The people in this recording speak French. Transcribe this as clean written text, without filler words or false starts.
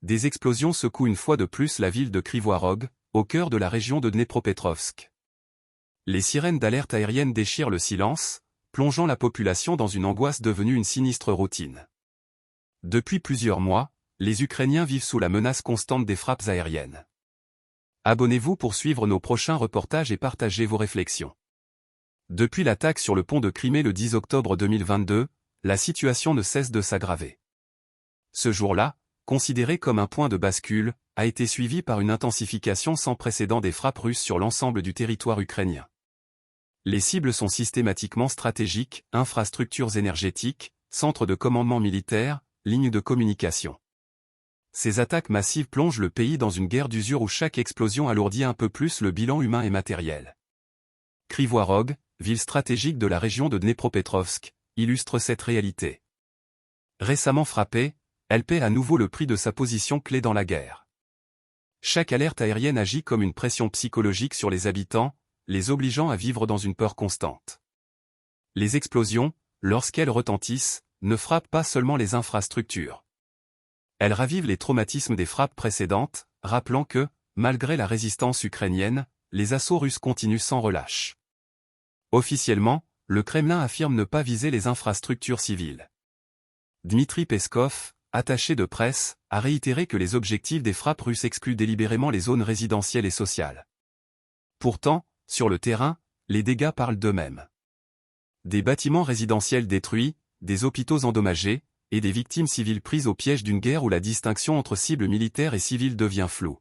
des explosions secouent une fois de plus la ville de Kryvyi Rog, au cœur de la région de Dnepropetrovsk. Les sirènes d'alerte aérienne déchirent le silence, plongeant la population dans une angoisse devenue une sinistre routine. Depuis plusieurs mois, les Ukrainiens vivent sous la menace constante des frappes aériennes. Abonnez-vous pour suivre nos prochains reportages et partagez vos réflexions. Depuis l'attaque sur le pont de Crimée le 10 octobre 2022, la situation ne cesse de s'aggraver. Ce jour-là, considéré comme un point de bascule, a été suivi par une intensification sans précédent des frappes russes sur l'ensemble du territoire ukrainien. Les cibles sont systématiquement stratégiques, infrastructures énergétiques, centres de commandement militaire, lignes de communication. Ces attaques massives plongent le pays dans une guerre d'usure où chaque explosion alourdit un peu plus le bilan humain et matériel. Kryvyi Rog, ville stratégique de la région de Dnepropetrovsk, illustre cette réalité. Récemment frappée, elle paie à nouveau le prix de sa position clé dans la guerre. Chaque alerte aérienne agit comme une pression psychologique sur les habitants, les obligeant à vivre dans une peur constante. Les explosions, lorsqu'elles retentissent, ne frappent pas seulement les infrastructures. Elles ravivent les traumatismes des frappes précédentes, rappelant que, malgré la résistance ukrainienne, les assauts russes continuent sans relâche. Officiellement, le Kremlin affirme ne pas viser les infrastructures civiles. Dmitri Peskov, attaché de presse, a réitéré que les objectifs des frappes russes excluent délibérément les zones résidentielles et sociales. Pourtant, sur le terrain, les dégâts parlent d'eux-mêmes. Des bâtiments résidentiels détruits, des hôpitaux endommagés, et des victimes civiles prises au piège d'une guerre où la distinction entre cibles militaires et civiles devient floue.